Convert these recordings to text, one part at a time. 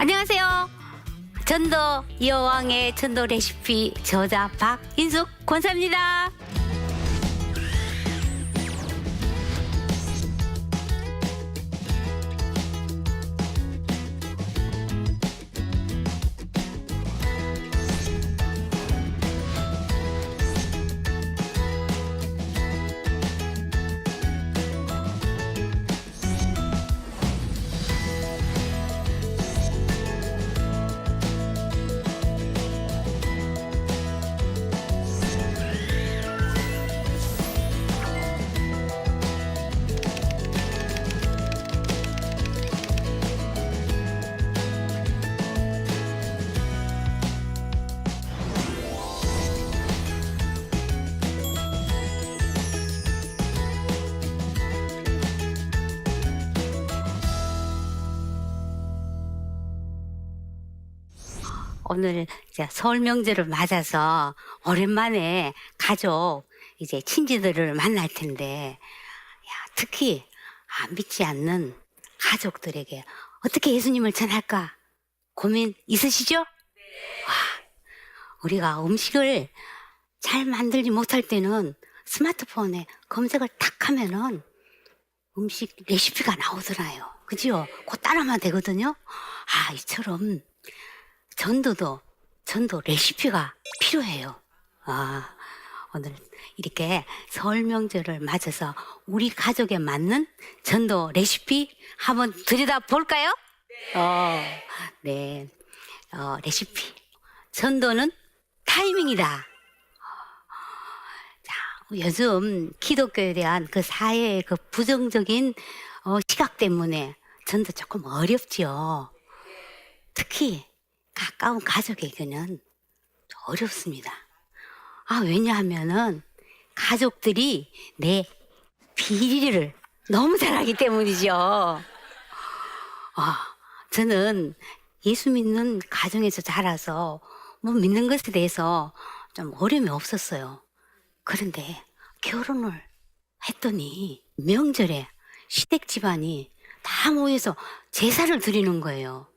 안녕하세요. 전도 여왕의 전도 레시피 저자 박인숙 권사입니다. 오늘 이제 설 명절을 맞아서 오랜만에 가족 이제 친지들을 만날 텐데, 특히 믿지 않는 가족들에게 어떻게 예수님을 전할까 고민 있으시죠? 우리가 음식을 잘 만들지 못할 때는 스마트폰에 검색을 탁 하면은 음식 레시피가 나오더라요. 그죠? 그거 따라하면 되거든요. 이처럼 전도 레시피가 필요해요. 오늘 이렇게 설 명절을 맞아서 우리 가족에 맞는 전도 레시피 한번 들여다 볼까요? 네. 레시피. 전도는 타이밍이다. 자, 요즘 기독교에 대한 그 사회의 그 부정적인 시각 때문에 전도 조금 어렵지요. 특히 가까운 가족에게는 어렵습니다. 왜냐하면은 가족들이 내 비리를 너무 잘 알기 때문이죠. 저는 예수 믿는 가정에서 자라서 믿는 것에 대해서 좀 어려움이 없었어요. 그런데 결혼을 했더니 명절에 시댁 집안이 다 모여서 제사를 드리는 거예요.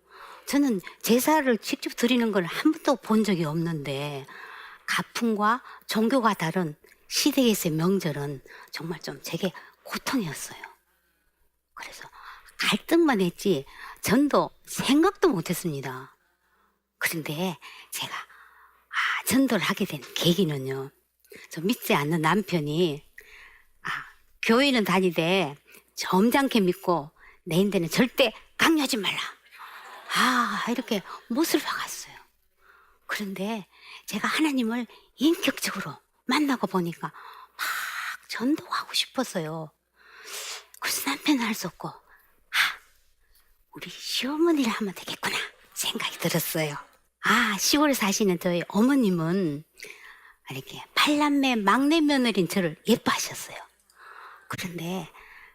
저는 제사를 직접 드리는 걸 한 번도 본 적이 없는데, 가풍과 종교가 다른 시댁에서의 명절은 정말 좀 제게 고통이었어요. 그래서 갈등만 했지 전도 생각도 못했습니다. 그런데 제가 전도를 하게 된 계기는요, 저 믿지 않는 남편이 교회는 다니되 점잖게 믿고 내 인데는 절대 강요하지 말라, 이렇게 못을 박았어요. 그런데 제가 하나님을 인격적으로 만나고 보니까 막 전도하고 싶었어요. 그래서 남편은 할 수 없고, 우리 시어머니를 하면 되겠구나 생각이 들었어요. 시골에 사시는 저희 어머님은 이렇게 8남매 막내 며느리인 저를 예뻐하셨어요. 그런데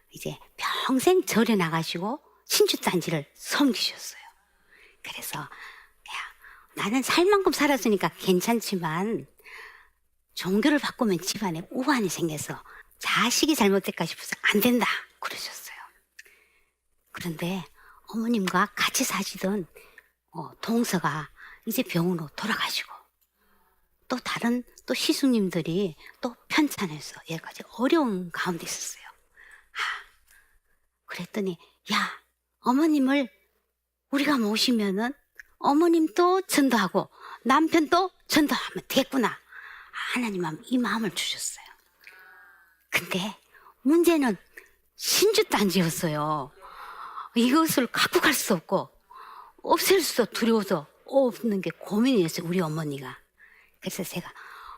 이제 평생 절에 나가시고 신주단지를 섬기셨어요. 그래서 나는 살 만큼 살았으니까 괜찮지만 종교를 바꾸면 집안에 우환이 생겨서 자식이 잘못될까 싶어서 안 된다 그러셨어요. 그런데 어머님과 같이 사시던 동서가 이제 병으로 돌아가시고, 또 다른 또 시숙님들이 또 편찮아서 여러 가지 어려운 가운데 있었어요. 그랬더니 어머님을 우리가 모시면은 어머님도 전도하고 남편도 전도하면 되겠구나, 하나님 이 마음을 주셨어요. 근데 문제는 신주단지였어요. 이것을 갖고 갈 수 없고 없앨 수도 두려워서 없는 게 고민이었어요, 우리 어머니가. 그래서 제가,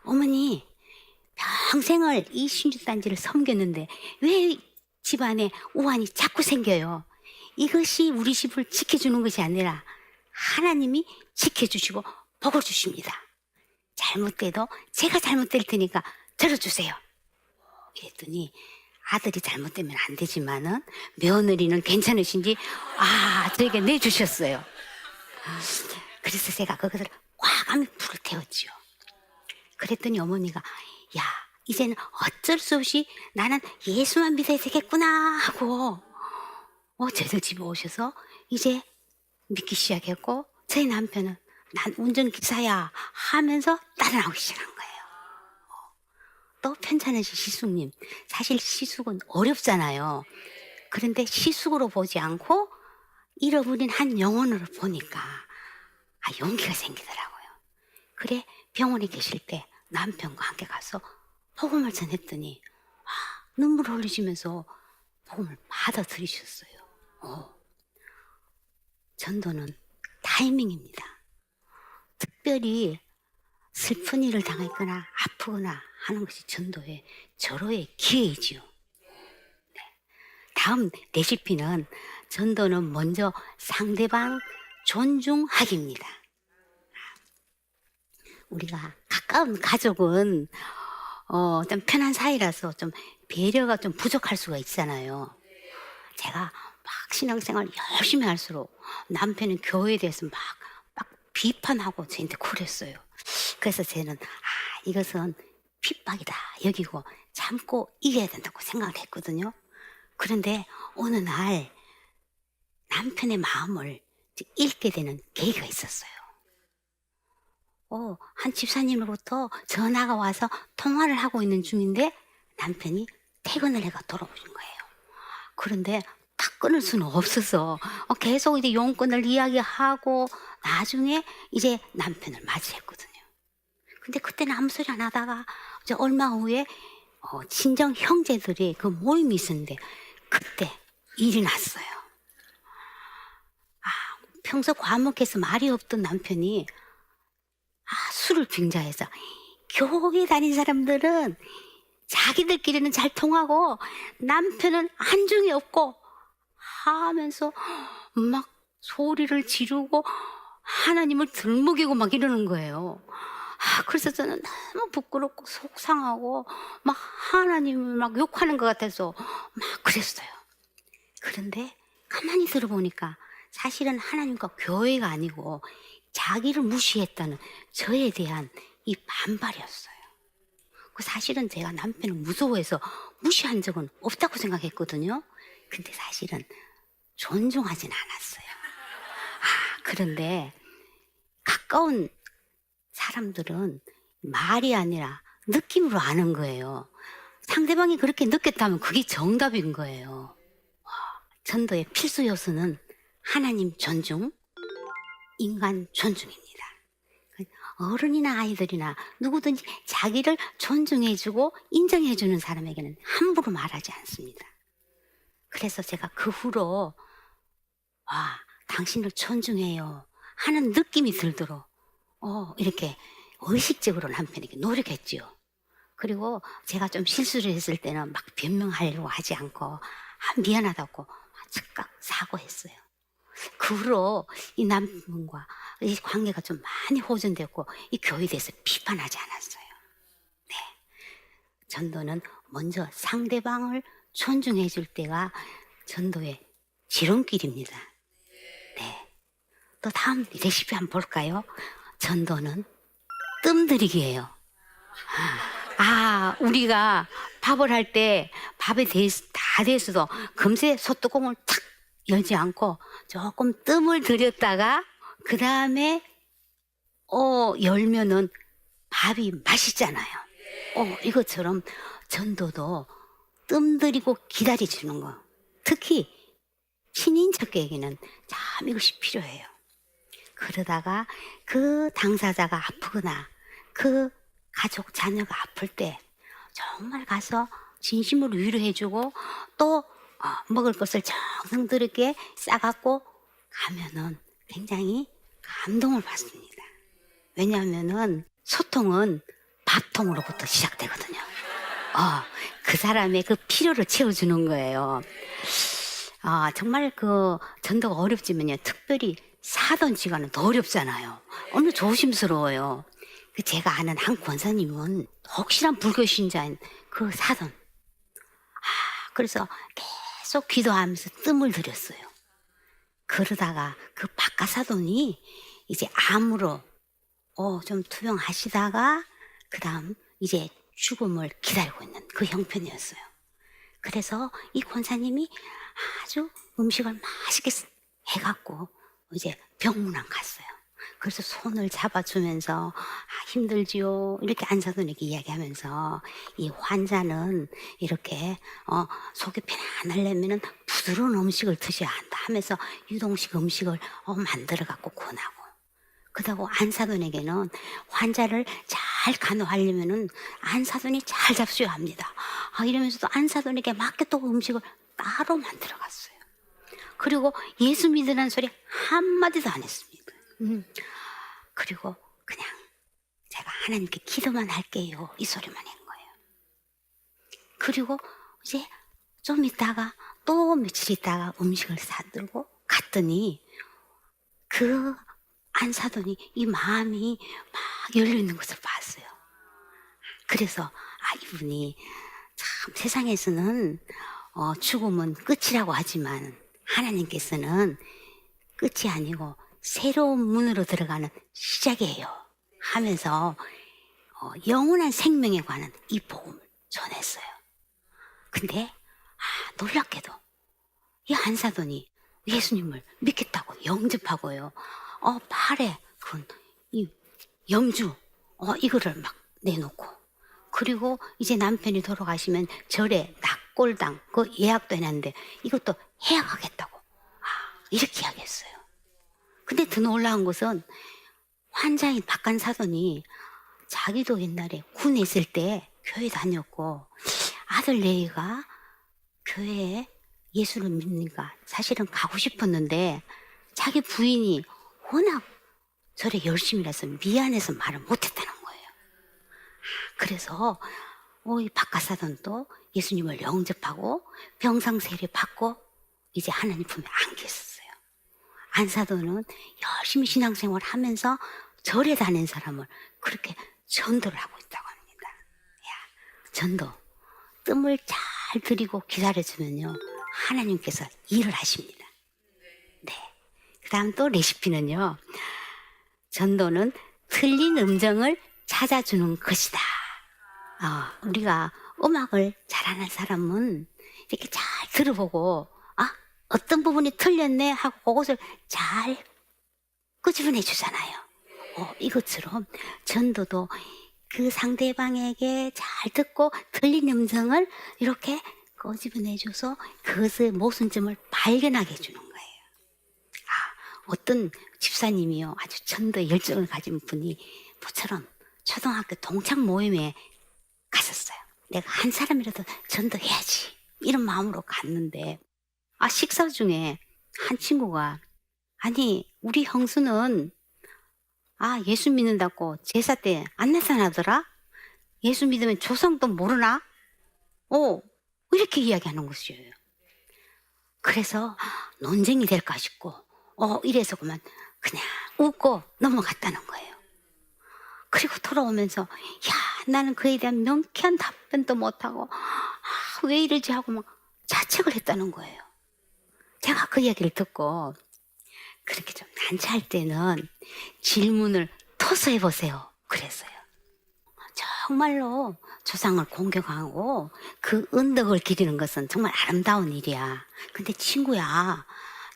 어머니 평생을 이 신주단지를 섬겼는데 왜 집안에 우환이 자꾸 생겨요? 이것이 우리 집을 지켜주는 것이 아니라 하나님이 지켜주시고 복을 주십니다. 잘못돼도 제가 잘못될 테니까 들어주세요. 이랬더니 아들이 잘못되면 안 되지만은 며느리는 괜찮으신지 저에게 내주셨어요. 그래서 제가 그것을 과감히 불을 태웠지요. 그랬더니 어머니가 이제는 어쩔 수 없이 나는 예수만 믿어야 되겠구나 하고 저희 집에 오셔서 이제 믿기 시작했고 저희 남편은 난 운전기사야 하면서 따라 나오기 시작한 거예요. 또 편찮으신 시숙님, 사실 시숙은 어렵잖아요. 그런데 시숙으로 보지 않고 잃어버린 한 영혼으로 보니까 용기가 생기더라고요. 그래 병원에 계실 때 남편과 함께 가서 복음을 전했더니 눈물 흘리시면서 복음을 받아들이셨어요. 전도는 타이밍입니다. 특별히 슬픈 일을 당했거나 아프거나 하는 것이 전도의 절호의 기회이지요. 다음 레시피는 전도는 먼저 상대방 존중하기입니다. 우리가 가까운 가족은 좀 편한 사이라서 좀 배려가 좀 부족할 수가 있잖아요. 제가 막 신앙생활 열심히 할수록 남편은 교회에 대해서 막 비판하고 저한테 그랬어요. 그래서 저는 이것은 핍박이다 여기고 참고 이겨야 된다고 생각을 했거든요. 그런데 어느 날 남편의 마음을 읽게 되는 계기가 있었어요. 한 집사님으로부터 전화가 와서 통화를 하고 있는 중인데 남편이 퇴근을 해가 돌아오신 거예요. 그런데 딱 끊을 수는 없어서 계속 이제 용건을 이야기하고 나중에 이제 남편을 맞이했거든요. 근데 그때는 아무 소리 안 하다가 이제 얼마 후에 친정 형제들이 그 모임이 있었는데 그때 일이 났어요. 평소 과묵해서 말이 없던 남편이 술을 빙자해서 교회 다닌 사람들은 자기들끼리는 잘 통하고 남편은 안중이 없고 하면서 막 소리를 지르고 하나님을 들먹이고 막 이러는 거예요. 그래서 저는 너무 부끄럽고 속상하고 막 하나님을 막 욕하는 것 같아서 막 그랬어요. 그런데 가만히 들어보니까 사실은 하나님과 교회가 아니고 자기를 무시했다는 저에 대한 이 반발이었어요. 사실은 제가 남편을 무서워해서 무시한 적은 없다고 생각했거든요. 근데 사실은 존중하진 않았어요. 그런데 가까운 사람들은 말이 아니라 느낌으로 아는 거예요. 상대방이 그렇게 느꼈다면 그게 정답인 거예요. 전도의 필수 요소는 하나님 존중, 인간 존중입니다. 어른이나 아이들이나 누구든지 자기를 존중해주고 인정해주는 사람에게는 함부로 말하지 않습니다. 그래서 제가 그 후로 당신을 존중해요 하는 느낌이 들도록 이렇게 의식적으로 남편에게 노력했지요. 그리고 제가 좀 실수를 했을 때는 막 변명하려고 하지 않고 미안하다고 즉각 사과했어요. 그 후로 이 남편과 이 관계가 좀 많이 호전되었고 이 교회에 대해서 비판하지 않았어요. 네. 전도는 먼저 상대방을 존중해 줄 때가 전도의 지름길입니다. 네. 또 다음 레시피 한번 볼까요? 전도는 뜸들이기예요. 우리가 밥을 할 때 밥에 다 됐어도 금세 소뚜껑을 탁 열지 않고 조금 뜸을 들였다가 그 다음에 열면은 밥이 맛있잖아요. 이것처럼 전도도 뜸 들이고 기다려주는 거. 특히 신인척에게는 참 이것이 필요해요. 그러다가 그 당사자가 아프거나 그 가족 자녀가 아플 때 정말 가서 진심으로 위로해주고 또 먹을 것을 정성스럽게 싸갖고 가면은 굉장히 감동을 받습니다. 왜냐하면은 소통은 밥통으로부터 시작되거든요. 그 사람의 그 필요를 채워주는 거예요. 정말 그 전도가 어렵지만요. 특별히 사돈 지간은 더 어렵잖아요. 너무 조심스러워요. 제가 아는 한 권사님은 혹시나 불교 신자인 그 사돈. 그래서 계속 기도하면서 뜸을 들였어요. 그러다가 그 바깥 사돈이 이제 암으로 좀 투병하시다가 그 다음 이제 죽음을 기다리고 있는 그 형편이었어요. 그래서 이 권사님이 아주 음식을 맛있게 해갖고 이제 병문안 갔어요. 그래서 손을 잡아주면서 힘들지요 이렇게 안사돈에게 이야기하면서 이 환자는 이렇게 속이 편안하려면은 부드러운 음식을 드셔야 한다 하면서 유동식 음식을 만들어 갖고 권하고, 그러고 안사돈에게는 환자를 잘 간호하려면은 안사돈이 잘 잡수셔야 합니다. 이러면서도 안사돈에게 맞게 또 음식을 따로 만들어 갔어요. 그리고 예수 믿으라는 소리 한마디도 안 했습니다. 그리고 그냥 제가 하나님께 기도만 할게요 이 소리만 한 거예요. 그리고 이제 좀 있다가 또 며칠 있다가 음식을 사들고 갔더니 그 안사돈이 이 마음이 막 열려있는 것을 봤어요. 그래서 이분이 참 세상에서는 죽음은 끝이라고 하지만 하나님께서는 끝이 아니고 새로운 문으로 들어가는 시작이에요 하면서 영원한 생명에 관한 이 복음을 전했어요. 근데 놀랍게도 이 안사돈이 예수님을 믿겠다고 영접하고요, 팔에 이 염주 이거를 막 내놓고, 그리고 이제 남편이 돌아가시면 절에 낙골당 그 예약도 해놨는데 이것도 해약하겠다고 이렇게 이야기했어요. 근데 더 놀라운 것은 환자인 박간사돈이 자기도 옛날에 군에 있을 때 교회 다녔고 아들 레이가 교회에 예수를 믿으니까 사실은 가고 싶었는데 자기 부인이 워낙 절에 열심히라서 미안해서 말을 못했다는 거예요. 그래서 이 박간사돈도 예수님을 영접하고 병상세례 받고 이제 하나님 품에 안겨 있었어요. 안사돈은 열심히 신앙생활 하면서 절에 다닌 사람을 그렇게 전도를 하고 있다고 합니다. 전도 뜸을 잘 들이고 기다려주면요 하나님께서 일을 하십니다. 네. 그 다음 또 레시피는요, 전도는 틀린 음정을 찾아주는 것이다. 우리가 음악을 잘하는 사람은 이렇게 잘 들어보고 어떤 부분이 틀렸네 하고 그것을 잘 끄집어내 주잖아요. 이것처럼 전도도 그 상대방에게 잘 듣고 틀린 음성을 이렇게 끄집어내줘서 그것의 모순점을 발견하게 해주는 거예요. 어떤 집사님이요 아주 전도에 열정을 가진 분이 모처럼 초등학교 동창 모임에 갔었어요. 내가 한 사람이라도 전도해야지 이런 마음으로 갔는데 식사 중에 한 친구가 우리 형수는 예수 믿는다고 제사 때 안 나타나더라? 예수 믿으면 조상도 모르나? 이렇게 이야기하는 것이에요. 그래서 논쟁이 될까 싶고 이래서 그만 그냥 웃고 넘어갔다는 거예요. 그리고 돌아오면서 나는 그에 대한 명쾌한 답변도 못하고 왜 이러지 하고 막 자책을 했다는 거예요. 제가 그 이야기를 듣고 그렇게 좀 난처할 때는 질문을 토스해 보세요 그랬어요. 정말로 조상을 공경하고 그 은덕을 기리는 것은 정말 아름다운 일이야. 근데 친구야,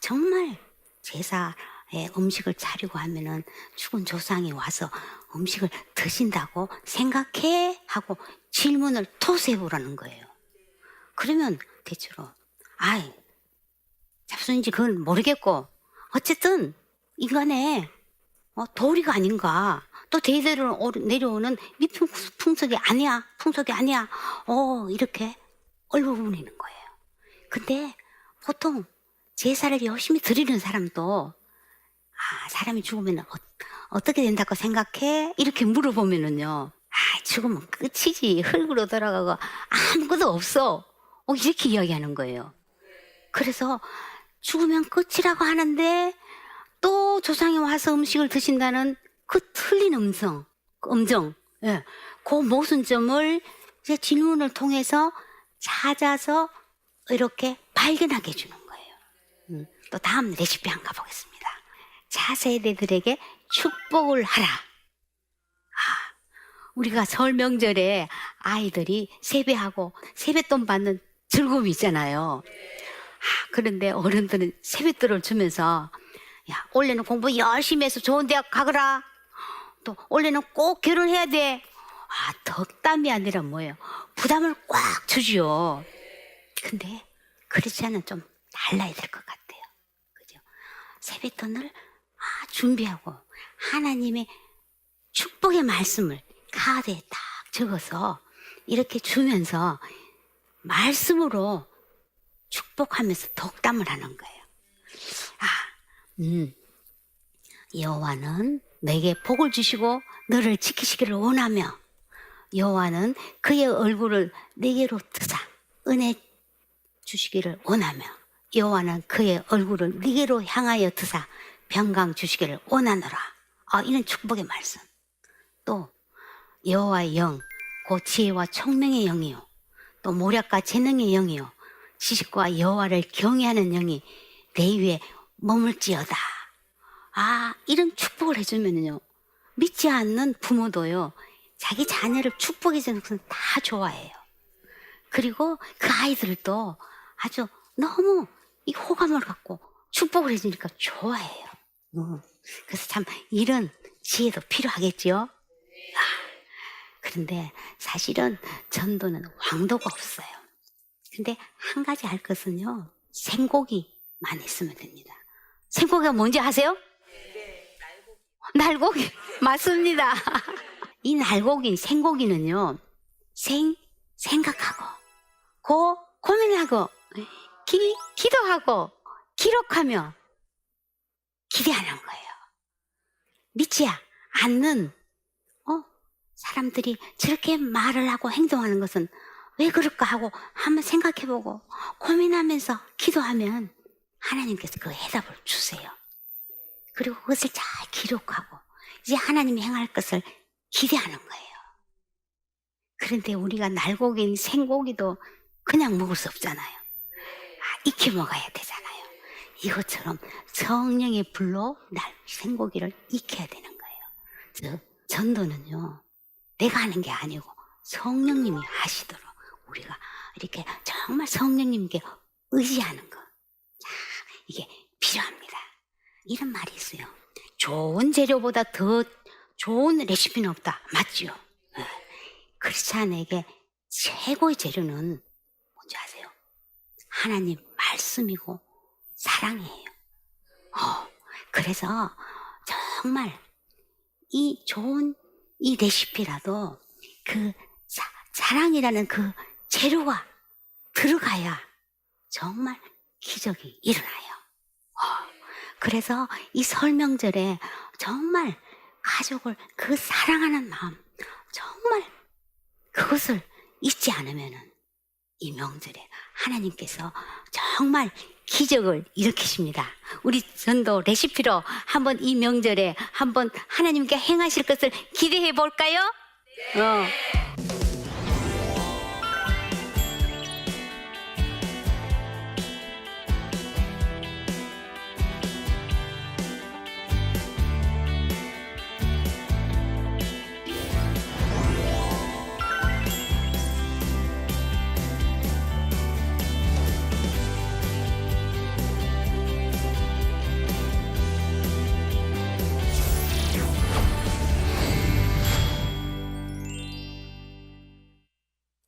정말 제사에 음식을 차리고 하면은 죽은 조상이 와서 음식을 드신다고 생각해? 하고 질문을 토스해 보라는 거예요. 그러면 대체로 잡순인지 그건 모르겠고 어쨌든 인간의 도리가 아닌가, 또 대대로 내려오는 풍속이 아니야 이렇게 얼버무리는 거예요. 근데 보통 제사를 열심히 드리는 사람도 사람이 죽으면 어떻게 된다고 생각해? 이렇게 물어보면은요 죽으면 끝이지, 흙으로 돌아가고 아무것도 없어 이렇게 이야기하는 거예요. 그래서 죽으면 끝이라고 하는데 또 조상이 와서 음식을 드신다는 그 틀린 음정, 그 모순점을 이제 질문을 통해서 찾아서 이렇게 발견하게 해주는 거예요. 또 다음 레시피 한번 가보겠습니다. 차세대들에게 축복을 하라. 우리가 설 명절에 아이들이 세배하고 세뱃돈 받는 즐거움이 있잖아요. 그런데 어른들은 세뱃돈을 주면서 야, 원래는 공부 열심히 해서 좋은 대학 가거라. 또 원래는 꼭 결혼해야 돼. 아, 덕담이 아니라 뭐예요? 부담을 꽉 주지요. 근데 크리스찬은 좀 달라야 될 것 같아요. 그죠? 세뱃돈을 준비하고 하나님의 축복의 말씀을 카드에 딱 적어서 이렇게 주면서 말씀으로 축복하면서 덕담을 하는 거예요. 여호와는 내게 복을 주시고 너를 지키시기를 원하며 여호와는 그의 얼굴을 내게로 드사 은혜 주시기를 원하며 여호와는 그의 얼굴을 네게로 향하여 드사 평강 주시기를 원하노라. 이런 축복의 말씀. 또 여호와의 영, 곧 지혜와 총명의 영이요 또 모략과 재능의 영이요 지식과 여호와를 경외하는 영이 내 위에 머물지어다. 이런 축복을 해주면요 믿지 않는 부모도요 자기 자녀를 축복해 주는 것은 다 좋아해요. 그리고 그 아이들도 아주 너무 이 호감을 갖고 축복을 해주니까 좋아해요. 그래서 참 이런 지혜도 필요하겠죠. 그런데 사실은 전도는 왕도가 없어요. 근데 한 가지 알 것은요 생고기만 있으면 됩니다. 생고기가 뭔지 아세요? 날고기. 맞습니다. 이 날고기, 생고기는요 생각하고 고민하고 기도하고 기록하며 기대하는 거예요. 믿지 않는 사람들이 저렇게 말을 하고 행동하는 것은 왜 그럴까 하고 한번 생각해보고 고민하면서 기도하면 하나님께서 그 해답을 주세요. 그리고 그것을 잘 기록하고 이제 하나님이 행할 것을 기대하는 거예요. 그런데 우리가 날고기인 생고기도 그냥 먹을 수 없잖아요. 익혀 먹어야 되잖아요. 이것처럼 성령의 불로 생고기를 익혀야 되는 거예요. 전도는요 내가 하는 게 아니고 성령님이 하시도록 우리가 이렇게 정말 성령님께 의지하는 것, 이게 필요합니다. 이런 말이 있어요. 좋은 재료보다 더 좋은 레시피는 없다. 맞죠? 크리스찬에게 최고의 재료는 뭔지 아세요? 하나님 말씀이고 사랑이에요. 그래서 정말 이 좋은 이 레시피라도 그 사랑이라는 그 재료가 들어가야 정말 기적이 일어나요. 그래서 이 설명절에 정말 가족을 그 사랑하는 마음 정말 그것을 잊지 않으면은 이 명절에 하나님께서 정말 기적을 일으키십니다. 우리 전도 레시피로 한번 이 명절에 한번 하나님께 행하실 것을 기대해 볼까요?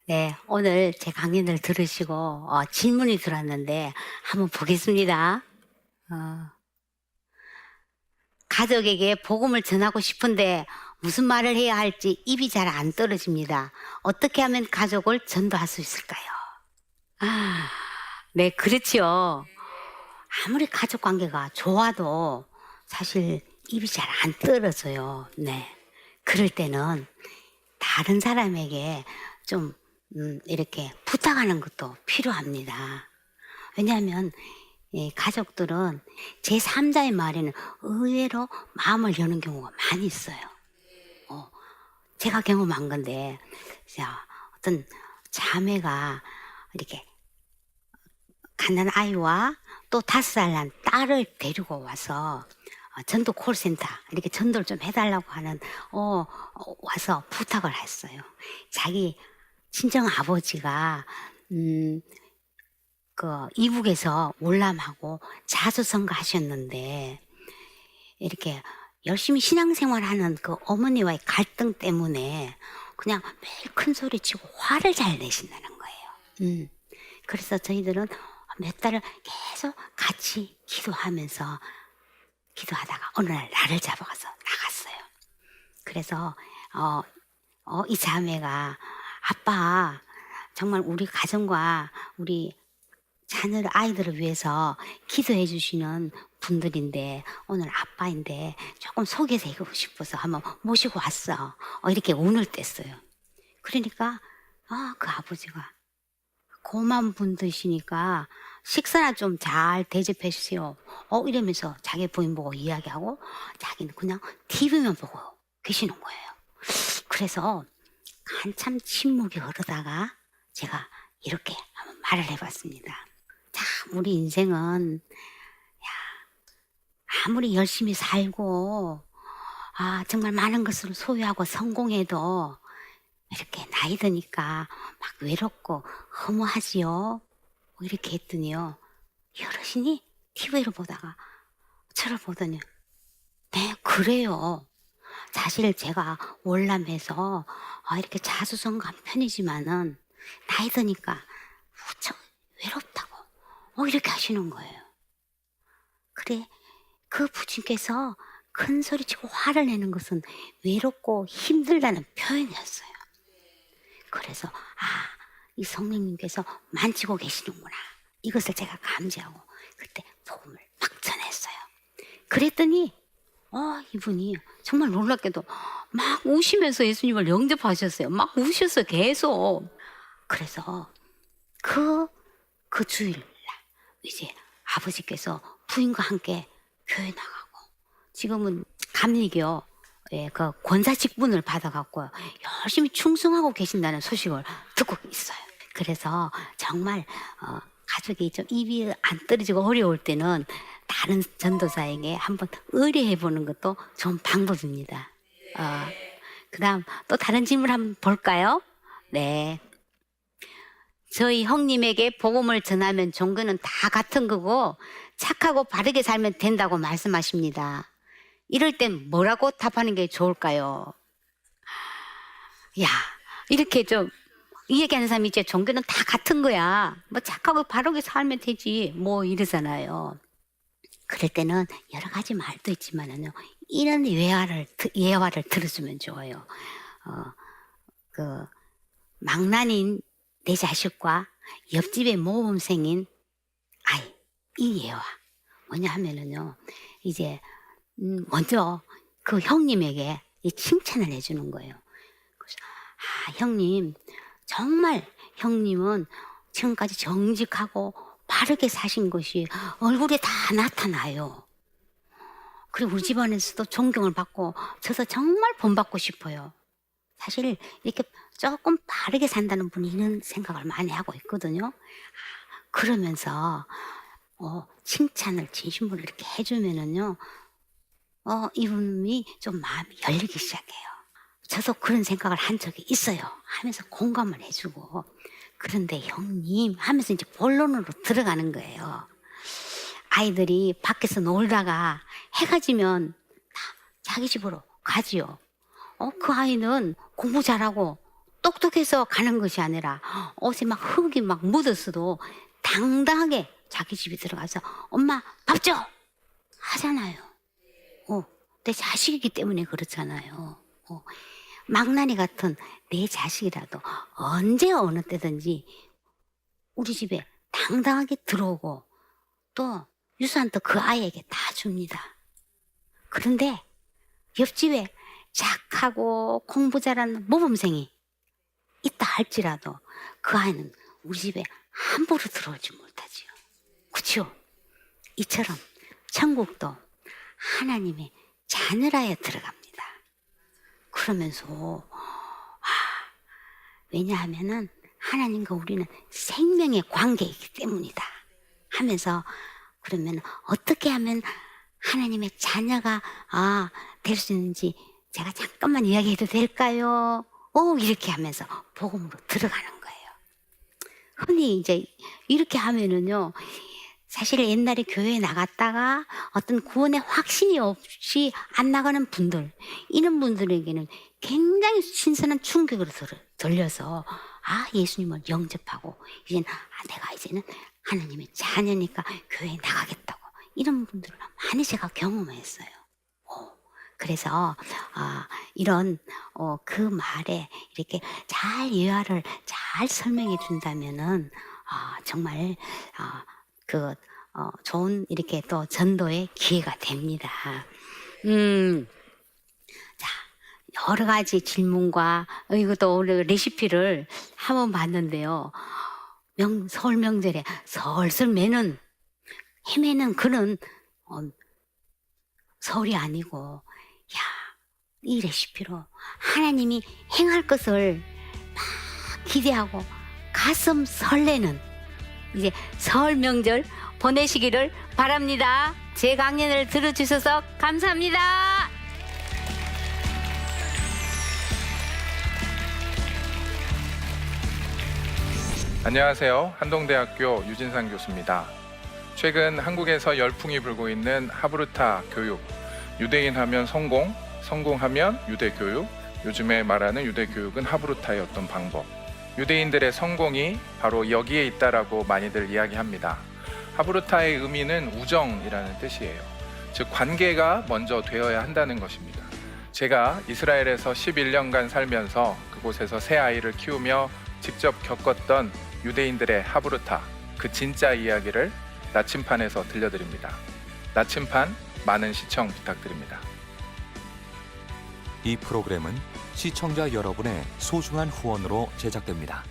네, 오늘 제 강연을 들으시고 질문이 들어왔는데 한번 보겠습니다. 가족에게 복음을 전하고 싶은데 무슨 말을 해야 할지 입이 잘 안 떨어집니다. 어떻게 하면 가족을 전도할 수 있을까요? 네, 그렇죠. 아무리 가족 관계가 좋아도 사실 입이 잘 안 떨어져요. 네, 그럴 때는 다른 사람에게 좀 이렇게 부탁하는 것도 필요합니다. 왜냐하면 가족들은 제3자의 말에는 의외로 마음을 여는 경우가 많이 있어요. 제가 경험한 건데 어떤 자매가 이렇게 갓난 아이와 또 5살 난 딸을 데리고 와서 전도 콜센터 이렇게 전도를 좀 해달라고 하는 와서 부탁을 했어요. 자기 친정 아버지가 그 이북에서 월남하고 자수성가 하셨는데 이렇게 열심히 신앙생활하는 그 어머니와의 갈등 때문에 그냥 매일 큰 소리 치고 화를 잘 내신다는 거예요. 그래서 저희들은 몇 달을 계속 같이 기도하다가 어느 날 나를 잡아가서 나갔어요. 그래서 이 자매가 아빠 정말 우리 가정과 우리 자녀를 아이들을 위해서 기도해 주시는 분들인데 오늘 아빠인데 조금 소개해주고 싶어서 한번 모시고 왔어. 이렇게 운을 뗐어요. 그러니까 그 아버지가 고마운 분들이시니까 식사나 좀 잘 대접해 주세요. 이러면서 자기 부인 보고 이야기하고 자기는 그냥 TV만 보고 계시는 거예요. 그래서 한참 침묵이 흐르다가 제가 이렇게 한번 말을 해봤습니다. 참 우리 인생은 아무리 열심히 살고 정말 많은 것을 소유하고 성공해도 이렇게 나이 드니까 막 외롭고 허무하지요. 이렇게 했더니요. 여럿이니 TV를 보다가 저를 보더니 네 그래요. 사실 제가 월남해서 이렇게 자수성가한 편이지만은 나이 드니까 무척 외롭다고 이렇게 하시는 거예요. 그래 그 부친께서 큰 소리치고 화를 내는 것은 외롭고 힘들다는 표현이었어요. 그래서 이 성령님께서 만지고 계시는구나. 이것을 제가 감지하고 그때 복음을 막 전했어요. 그랬더니 이분이 정말 놀랍게도 막 우시면서 예수님을 영접하셨어요. 막 우셨어요. 계속. 그래서 그 주일날 이제 아버지께서 부인과 함께 교회 나가고 지금은 감리교 그 권사 직분을 받아갖고 열심히 충성하고 계신다는 소식을 듣고 있어요. 그래서 정말 가족이 좀 입이 안 떨어지고 어려울 때는 다른 전도사에게 한번 의뢰해 보는 것도 좋은 방법입니다. 그 다음 또 다른 질문 한번 볼까요? 네. 저희 형님에게 복음을 전하면 종교는 다 같은 거고 착하고 바르게 살면 된다고 말씀하십니다. 이럴 땐 뭐라고 답하는 게 좋을까요? 이렇게 좀 얘기하는 사람이 이제 종교는 다 같은 거야. 뭐 착하고 바르게 살면 되지. 뭐 이러잖아요. 그럴 때는 여러 가지 말도 있지만은요. 이런 예화를 들어주면 좋아요. 망나니인 내 자식과 옆집의 모범생인 아이, 이 예화. 뭐냐 하면은요. 이제 먼저 그 형님에게 이 칭찬을 해주는 거예요. 그래서 형님 정말 형님은 지금까지 정직하고 바르게 사신 것이 얼굴에 다 나타나요. 그리고 우리 집안에서도 존경을 받고 저도 정말 본받고 싶어요. 사실 이렇게 조금 바르게 산다는 분이 이런 생각을 많이 하고 있거든요. 그러면서 칭찬을 진심으로 이렇게 해주면은요. 이분이 좀 마음이 열리기 시작해요. 저도 그런 생각을 한 적이 있어요. 하면서 공감을 해주고. 그런데 형님 하면서 이제 본론으로 들어가는 거예요. 아이들이 밖에서 놀다가 해가 지면 다 자기 집으로 가지요. 그 아이는 공부 잘하고 똑똑해서 가는 것이 아니라 옷에 막 흙이 막 묻었어도 당당하게 자기 집에 들어가서 엄마 밥 줘! 하잖아요. 내 자식이기 때문에 그렇잖아요. 망나니 같은 내 자식이라도 언제 어느 때든지 우리 집에 당당하게 들어오고 또 유산도 그 아이에게 다 줍니다. 그런데 옆집에 착하고 공부 잘하는 모범생이 있다 할지라도 그 아이는 우리 집에 함부로 들어오지 못하지요. 그렇죠? 이처럼 천국도 하나님의 자녀라에 들어갑니다. 그러면서 왜냐하면은 하나님과 우리는 생명의 관계이기 때문이다 하면서 그러면 어떻게 하면 하나님의 자녀가 될 수 있는지 제가 잠깐만 이야기해도 될까요? 이렇게 하면서 복음으로 들어가는 거예요. 흔히 이제 이렇게 하면은요 사실 옛날에 교회에 나갔다가 어떤 구원의 확신이 없이 안 나가는 분들, 이런 분들에게는 굉장히 신선한 충격으로 들려서 예수님을 영접하고 이제는 내가 이제는 하나님의 자녀니까 교회에 나가겠다고, 이런 분들을 많이 제가 경험했어요. 그래서 이런 그 말에 이렇게 잘 예화를 잘 설명해 준다면은 정말 좋은 이렇게 또 전도의 기회가 됩니다. 자, 여러 가지 질문과 이것도 오늘 레시피를 한번 봤는데요. 설 명절에 설설 헤매는 그런 설이 아니고, 이 레시피로 하나님이 행할 것을 막 기대하고 가슴 설레는 이제 설 명절 보내시기를 바랍니다. 제 강연을 들어주셔서 감사합니다. 안녕하세요. 한동대학교 유진상 교수입니다. 최근 한국에서 열풍이 불고 있는 하브루타 교육, 유대인 하면 성공, 성공하면 유대 교육, 요즘에 말하는 유대 교육은 하브루타의 어떤 방법, 유대인들의 성공이 바로 여기에 있다라고 많이들 이야기합니다. 하브루타의 의미는 우정이라는 뜻이에요. 즉 관계가 먼저 되어야 한다는 것입니다. 제가 이스라엘에서 11년간 살면서 그곳에서 새 아이를 키우며 직접 겪었던 유대인들의 하브루타, 그 진짜 이야기를 나침판에서 들려드립니다. 나침판 많은 시청 부탁드립니다. 이 프로그램은 시청자 여러분의 소중한 후원으로 제작됩니다.